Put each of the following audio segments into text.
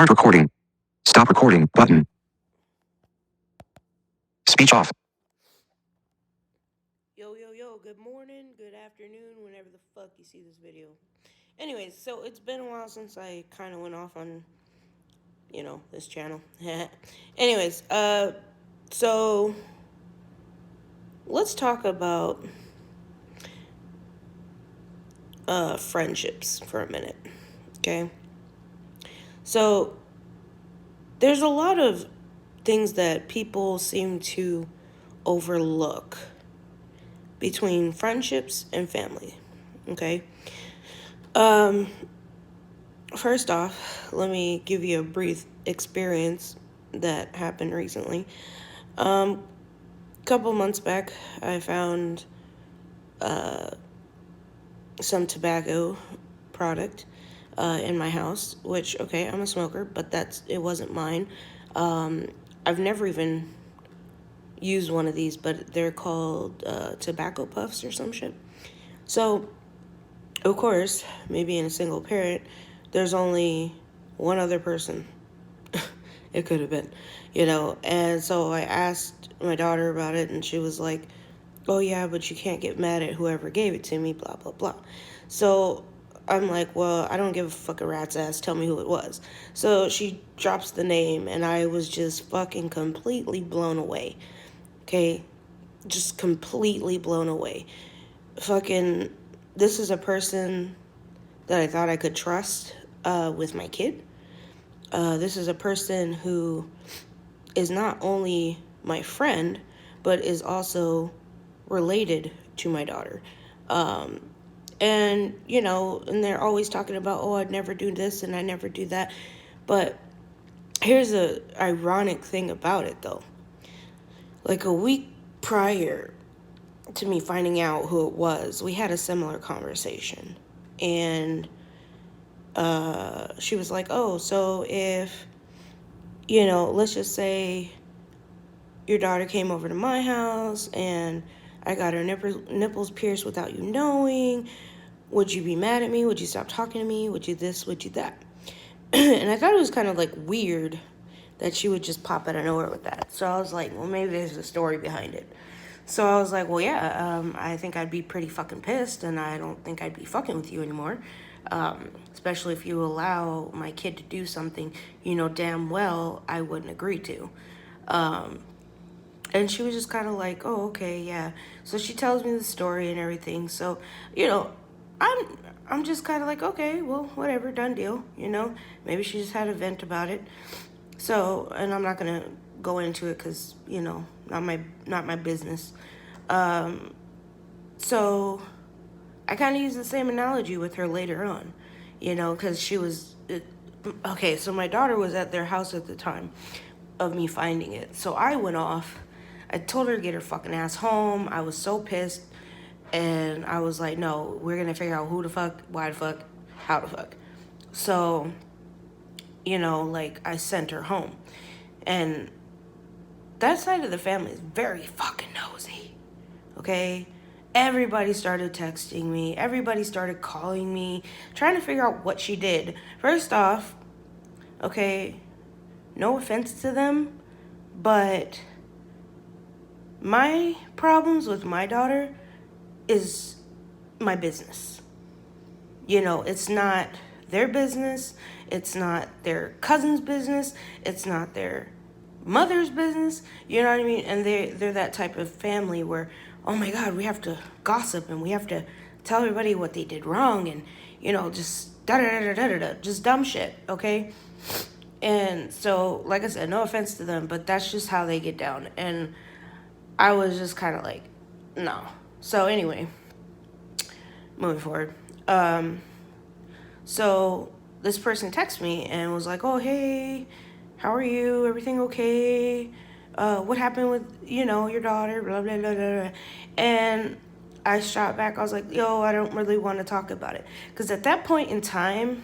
Start recording. Stop recording button. Speech off. Yo, good morning, good afternoon, whenever the fuck you see this video. Anyways, so it's been a while since I kind of went off on, this channel. Anyways, so let's talk about friendships for a minute, okay? So there's a lot of things that people seem to overlook between friendships and family, okay? First off, let me give you a brief experience that happened recently. A couple months back, I found some tobacco product in my house, which, okay, I'm a smoker, but it wasn't mine. I've never even used one of these, but they're called tobacco puffs or some shit. So, of course, me being a single parent, there's only one other person it could have been, and so I asked my daughter about it, and she was like, oh yeah, but you can't get mad at whoever gave it to me, blah blah blah. So I'm like, well, I don't give a fuck a rat's ass, tell me who it was. So she drops the name, and I was just fucking completely blown away. Okay, just completely blown away. Fucking, this is a person that I thought I could trust with my kid. This is a person who is not only my friend, but is also related to my daughter. And they're always talking about, oh, I'd never do this and I never do that. But here's the ironic thing about it, though. Like a week prior to me finding out who it was, we had a similar conversation. And she was like, oh, so if, let's just say your daughter came over to my house and I got her nipples pierced without you knowing, would you be mad at me? Would you stop talking to me? Would you this? Would you that? And I thought it was kind of like weird that she would just pop out of nowhere with that. So I was like, well, maybe there's a story behind it. So I was like, well, yeah, I think I'd be pretty fucking pissed, and I don't think I'd be fucking with you anymore. Especially if you allow my kid to do something you know damn well I wouldn't agree to. And she was just kind of like, oh, okay, yeah. So she tells me the story and everything. So, I'm just kind of like, okay, well, whatever, done deal. Maybe she just had a vent about it. So, and I'm not gonna go into it because not my business. So I kind of used the same analogy with her later on, because she was okay. So my daughter was at their house at the time of me finding it. So I went off. I told her to get her fucking ass home. I was so pissed. And I was like, no, we're going to figure out who the fuck, why the fuck, how the fuck. So, I sent her home. And that side of the family is very fucking nosy. Okay? Everybody started texting me. Everybody started calling me, trying to figure out what she did. First off, okay, no offense to them, but my problems with my daughter is my business. It's not their business. It's not their cousin's business. It's not their mother's business. You know what I mean? And they're that type of family where, oh my God, we have to gossip and we have to tell everybody what they did wrong and, just da-da-da-da-da-da, just dumb shit, okay? And so, like I said, no offense to them, but that's just how they get down. And I was just kind of like, no. So anyway, moving forward. So this person texted me and was like, oh, hey, how are you? Everything okay? What happened with, your daughter? Blah, blah, blah, blah, blah. And I shot back. I was like, yo, I don't really want to talk about it. Because at that point in time,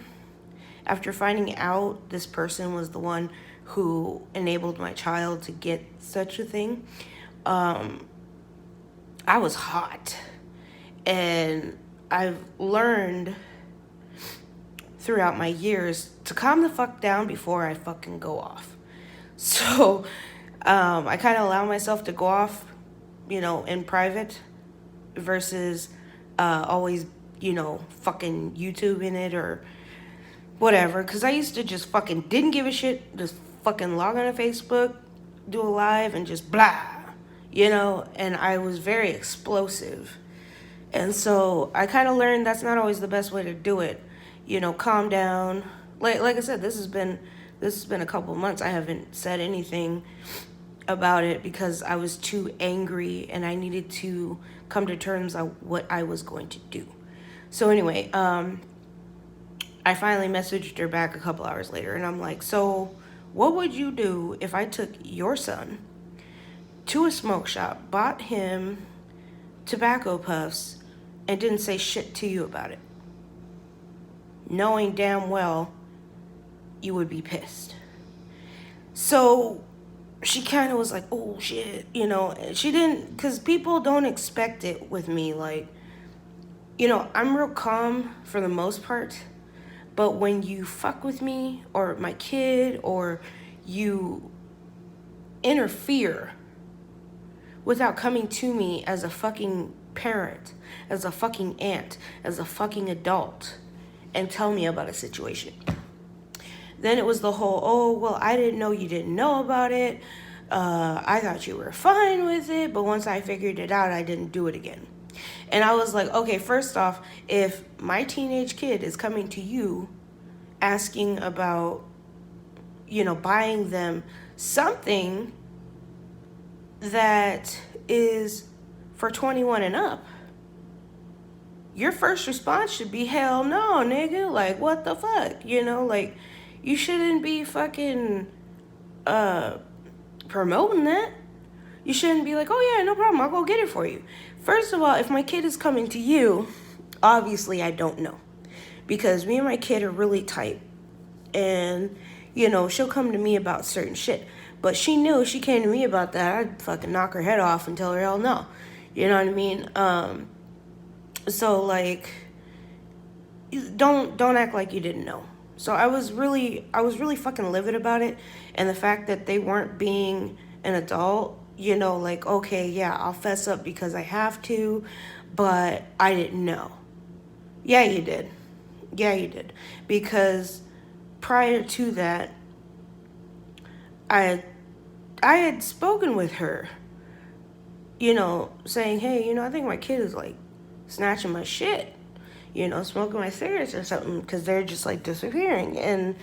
after finding out this person was the one who enabled my child to get such a thing, I was hot. And I've learned throughout my years to calm the fuck down before I fucking go off. So I kind of allow myself to go off, in private versus always, fucking YouTubing it or whatever. Because I used to just fucking didn't give a shit, just fucking log on to Facebook, do a live, and just blah, and I was very explosive. And so I kind of learned that's not always the best way to do it. Calm down. Like I said, this has been a couple months. I haven't said anything about it because I was too angry and I needed to come to terms on what I was going to do. So anyway, I finally messaged her back a couple hours later and I'm like, so what would you do if I took your son to a smoke shop, bought him tobacco puffs, and didn't say shit to you about it, knowing damn well you would be pissed? So she kind of was like, oh shit, she didn't, because people don't expect it with me. Like, I'm real calm for the most part, but when you fuck with me or my kid or you interfere without coming to me as a fucking parent, as a fucking aunt, as a fucking adult, and tell me about a situation. Then it was the whole, oh, well, I didn't know you didn't know about it. I thought you were fine with it, but once I figured it out, I didn't do it again. And I was like, okay, first off, if my teenage kid is coming to you asking about, buying them something that is for 21 and up, your first response should be, hell no, nigga. Like, what the fuck? Like, you shouldn't be fucking promoting that. You shouldn't be like, oh yeah, no problem, I'll go get it for you. First of all, if my kid is coming to you, obviously I don't know. Because me and my kid are really tight. And, she'll come to me about certain shit. But she knew if she came to me about that, I'd fucking knock her head off and tell her hell no. You know what I mean? So like, don't act like you didn't know. So I was really fucking livid about it. And the fact that they weren't being an adult, like, okay, yeah, I'll fess up because I have to, but I didn't know. Yeah, you did. Yeah, you did. Because prior to that, I had spoken with her, saying, hey, I think my kid is like snatching my shit, smoking my cigarettes or something, because they're just like disappearing. And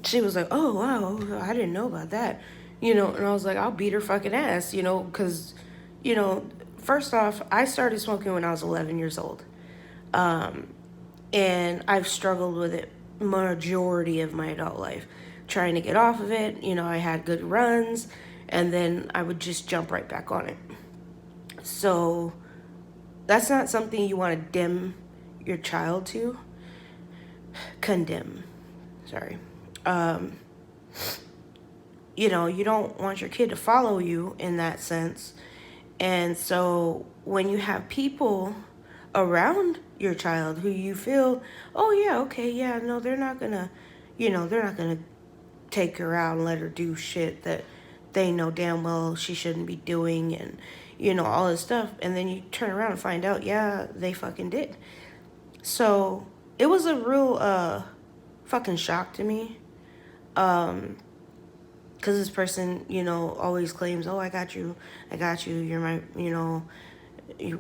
she was like, oh, wow, I didn't know about that, and I was like, I'll beat her fucking ass, because, first off, I started smoking when I was 11 years old. And I've struggled with it majority of my adult life, trying to get off of it. I had good runs, and then I would just jump right back on it. So that's not something you want to dim your child to. Condemn. Sorry. You don't want your kid to follow you in that sense. And so when you have people around your child who you feel, oh yeah, okay, yeah, no, they're not gonna take her out and let her do shit that they know damn well she shouldn't be doing, and all this stuff, and then you turn around and find out, yeah, they fucking did. So it was a real fucking shock to me, because this person, always claims, oh, I got you, you're my,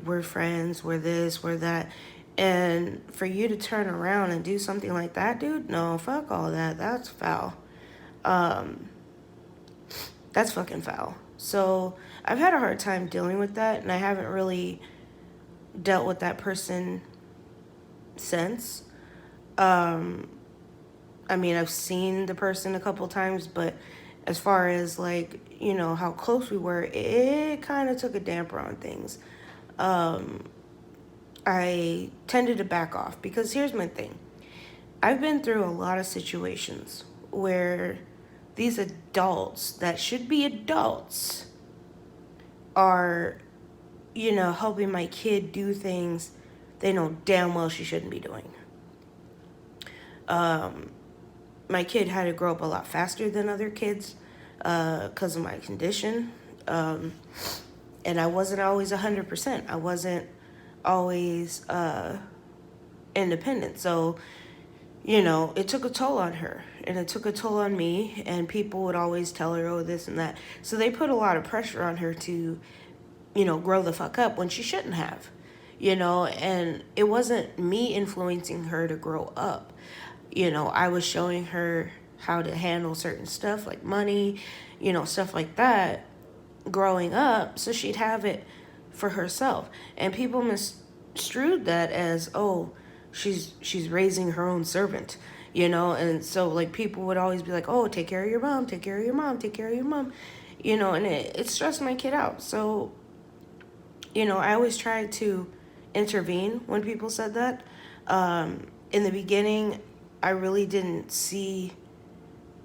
we're friends, we're this, we're that. And for you to turn around and do something like that, dude, no, fuck all that. That's foul. That's fucking foul. So I've had a hard time dealing with that, and I haven't really dealt with that person since. I've seen the person a couple times, but as far as like, how close we were, it kind of took a damper on things. I tended to back off because here's my thing. I've been through a lot of situations where these adults that should be adults are, helping my kid do things they know damn well she shouldn't be doing. My kid had to grow up a lot faster than other kids because of my condition. And I wasn't always 100%. I wasn't always independent. So, it took a toll on her and it took a toll on me. And people would always tell her, oh, this and that. So they put a lot of pressure on her to, grow the fuck up when she shouldn't have, and it wasn't me influencing her to grow up. I was showing her how to handle certain stuff like money, stuff like that growing up so she'd have it for herself. And people misconstrued that as, oh, she's raising her own servant, and so like people would always be like, oh, take care of your mom, take care of your mom, take care of your mom, and it stressed my kid out. So I always tried to intervene when people said that. In the beginning, I really didn't see,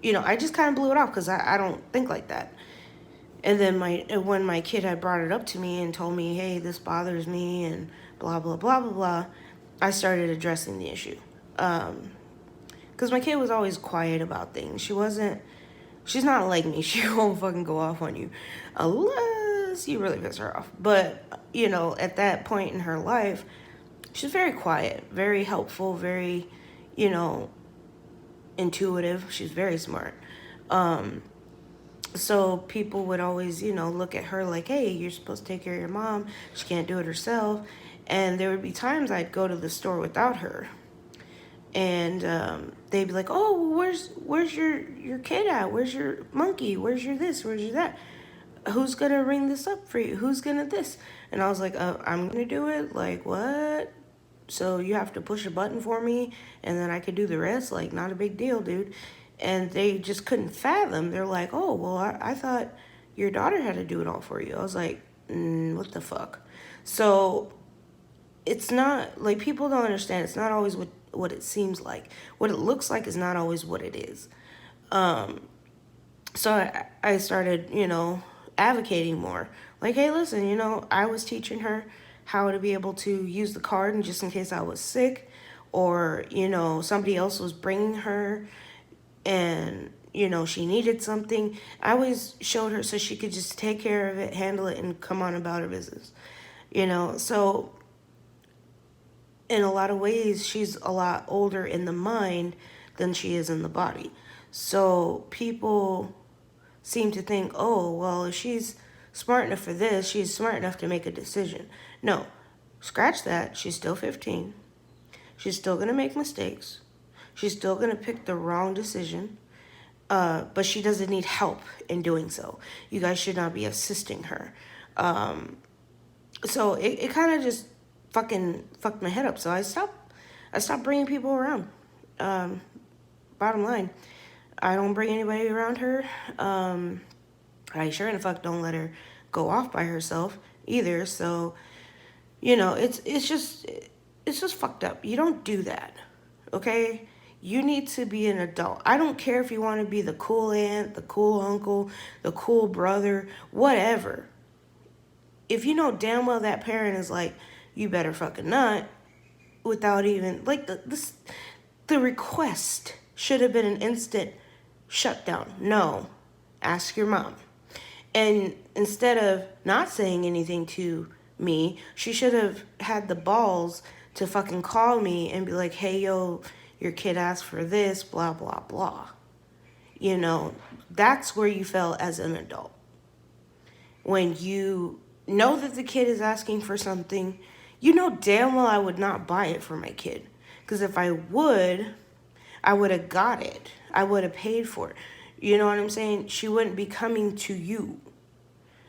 I just kind of blew it off because I don't think like that. And then when my kid had brought it up to me and told me, hey, this bothers me and blah, blah, blah, blah, blah, I started addressing the issue. Because my kid was always quiet about things. She's not like me. She won't fucking go off on you unless you really piss her off. But, at that point in her life, she's very quiet, very helpful, very, intuitive. She's very smart. So people would always, look at her like, hey, you're supposed to take care of your mom. She can't do it herself. And there would be times I'd go to the store without her. And they'd be like, oh, where's your kid at? Where's your monkey? Where's your this? Where's your that? Who's going to ring this up for you? Who's going to this? And I was like, I'm going to do it? Like, what? So you have to push a button for me and then I could do the rest? Like, not a big deal, dude. And they just couldn't fathom. They're like, oh, well, I thought your daughter had to do it all for you. I was like, what the fuck? So it's not, like, people don't understand. It's not always what it seems like. What it looks like is not always what it is. So I started, advocating more. Like, hey, listen, I was teaching her how to be able to use the card and just in case I was sick or, somebody else was bringing her and, she needed something. I always showed her so she could just take care of it, handle it, and come on about her business. So in a lot of ways, she's a lot older in the mind than she is in the body. So people seem to think, oh, well, if she's smart enough for this, she's smart enough to make a decision. No, scratch that. She's still 15. She's still going to make mistakes. She's still going to pick the wrong decision. But she doesn't need help in doing so. You guys should not be assisting her. So it kind of just fucking fucked my head up. So I stopped bringing people around. Bottom line, I don't bring anybody around her. I sure in the fuck don't let her go off by herself either. So, it's just fucked up. You don't do that, okay? You need to be an adult. I don't care if you want to be the cool aunt, the cool uncle, the cool brother, whatever. If you know damn well that parent is like, you better fucking not, without even, like, the request should have been an instant shutdown. No, ask your mom. And instead of not saying anything to me, she should have had the balls to fucking call me and be like, hey, yo, your kid asked for this, blah, blah, blah. That's where you fell as an adult. When you know that the kid is asking for something, damn well I would not buy it for my kid. Because if I would have got it. I would have paid for it. You know what I'm saying? She wouldn't be coming to you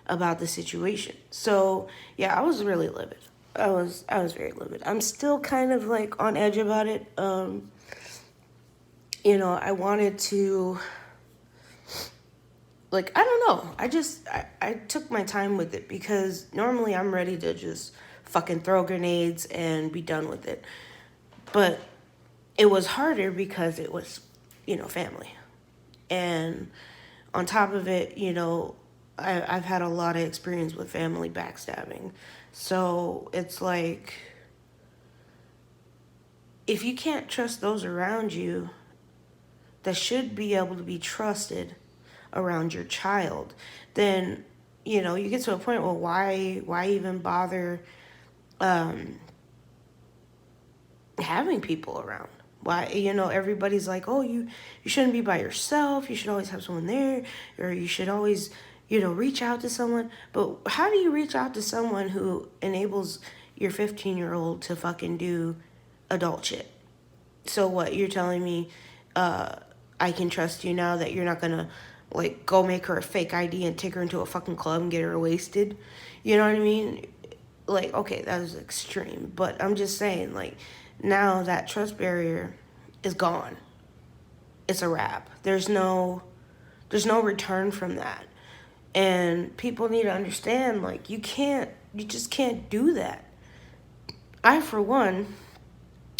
about the situation. So, yeah, I was really livid. I was very livid. I'm still kind of like on edge about it. I wanted to, like, I don't know. I took my time with it because normally I'm ready to just fucking throw grenades and be done with it. But it was harder because it was, family. And on top of it, I've had a lot of experience with family backstabbing. So it's like, if you can't trust those around you that should be able to be trusted around your child, then you get to a point, well, why even bother having people around? Why, everybody's like, oh, you shouldn't be by yourself, you should always have someone there, or you should always reach out to someone. But how do you reach out to someone who enables your 15-year-old to fucking do adult shit? So what, you're telling me I can trust you now that you're not gonna like go make her a fake ID and take her into a fucking club and get her wasted? You know what I mean? Like, okay, that was extreme, but I'm just saying, like, now that trust barrier is gone. It's a wrap. There's no return from that. And people need to understand, like, you just can't do that. I, for one,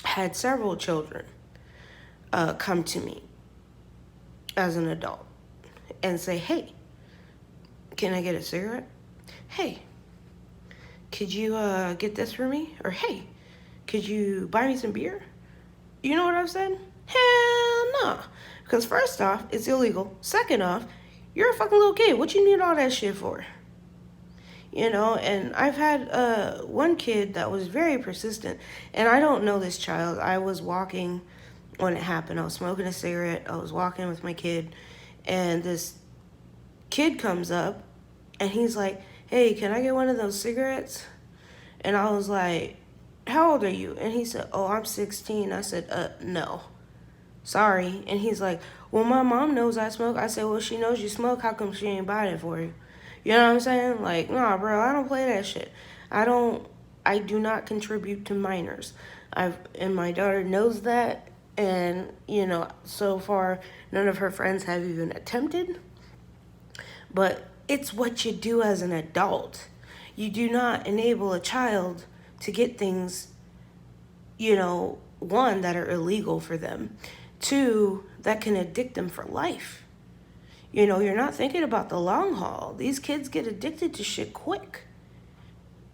had several children come to me as an adult and say, hey, can I get a cigarette? Hey, could you get this for me? Or hey, could you buy me some beer? You know what I've said? Hell no. Because first off, it's illegal. Second off, you're a fucking little kid. What you need all that shit for? And I've had one kid that was very persistent. And I don't know this child. I was walking when it happened. I was smoking a cigarette. I was walking with my kid. And this kid comes up and he's like, hey, can I get one of those cigarettes? And I was like, how old are you? And he said, oh, I'm 16. I said, no. Sorry. And he's like, well, my mom knows I smoke. I said, well, she knows you smoke. How come she ain't buying it for you? You know what I'm saying? Like, nah, bro, I don't play that shit. I do not contribute to minors. And my daughter knows that. And, so far, none of her friends have even attempted. But it's what you do as an adult. You do not enable a child to get things, one, that are illegal for them. Two, that can addict them for life. You're not thinking about the long haul. These kids get addicted to shit quick.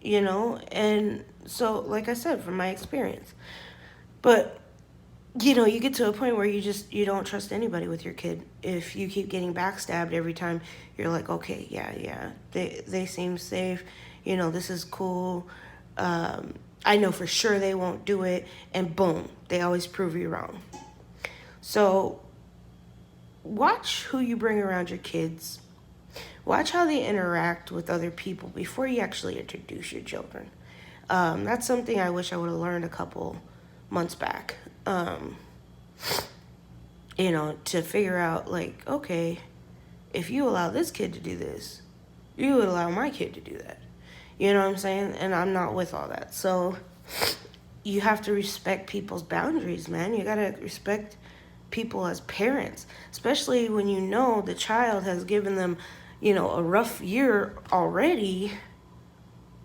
And so, like I said, from my experience. But, you get to a point where you don't trust anybody with your kid. If you keep getting backstabbed every time, you're like, okay, yeah, they seem safe. This is cool. I know for sure they won't do it. And boom, they always prove you wrong. So watch who you bring around your kids. Watch how they interact with other people before you actually introduce your children. That's something I wish I would have learned a couple months back. To figure out, like, okay, if you allow this kid to do this, you would allow my kid to do that. You know what I'm saying? And I'm not with all that. So you have to respect people's boundaries, man. You got to respect people as parents, especially when the child has given them, a rough year already.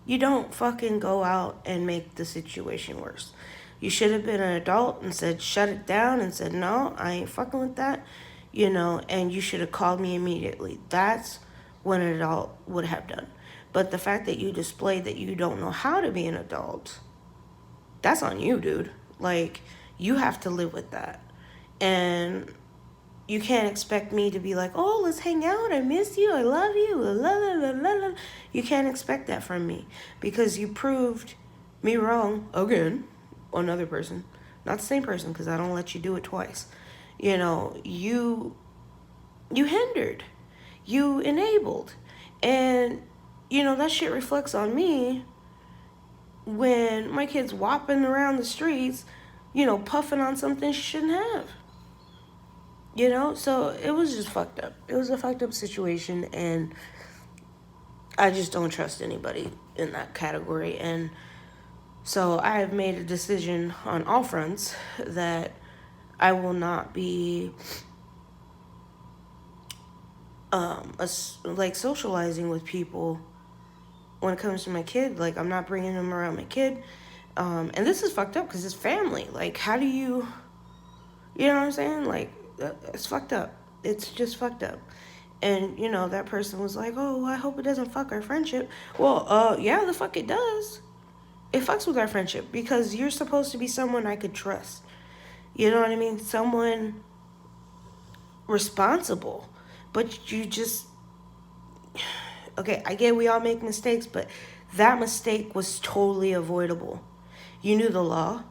You don't fucking go out and make the situation worse. You should have been an adult and said, shut it down, and said, no, I ain't fucking with that, and you should have called me immediately. That's what an adult would have done. But the fact that you displayed that you don't know how to be an adult, that's on you, dude. Like, you have to live with that. And you can't expect me to be like, oh, let's hang out. I miss you. I love you. La, la, la, la, la. You can't expect that from me because you proved me wrong again. Another person. Not the same person, because I don't let you do it twice. You hindered. You enabled. And, that shit reflects on me when my kid's whopping around the streets, puffing on something she shouldn't have. So it was just fucked up. It was a fucked up situation, and I just don't trust anybody in that category. And so I have made a decision on all fronts that I will not be socializing with people when it comes to my kid. Like, I'm not bringing him around my kid. And this is fucked up because it's family. Like, how do you know what I'm saying? Like, it's fucked up. It's just fucked up. And, that person was like, oh, I hope it doesn't fuck our friendship. Well, yeah, the fuck it does. it fucks with our friendship because you're supposed to be someone I could trust. You know what I mean? Someone responsible. But you just, okay, I get we all make mistakes, but that mistake was totally avoidable. You knew the law.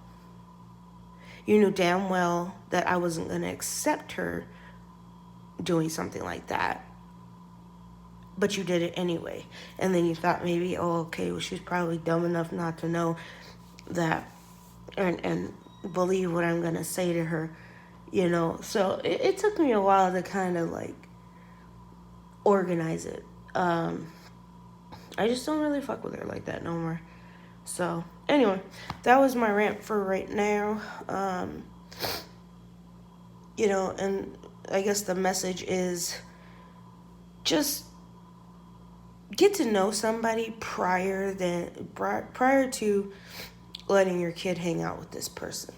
You knew damn well that I wasn't going to accept her doing something like that. But you did it anyway. And then you thought maybe, oh, okay, well, she's probably dumb enough not to know that and believe what I'm going to say to her, you know. So it took me a while to kind of like organize it. I just don't really fuck with her like that no more. So, anyway, that was my rant for right now. You know, and I guess the message is just get to know somebody prior to letting your kid hang out with this person.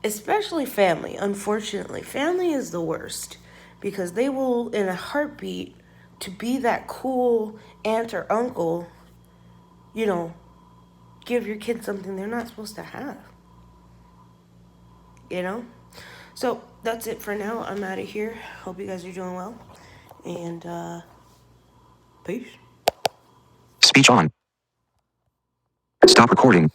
Especially family. Unfortunately, family is the worst because they will in a heartbeat to be that cool aunt or uncle, you know, give your kid something they're not supposed to have. You know? So that's it for now. I'm out of here. Hope you guys are doing well. And peace. Speech on. Stop recording.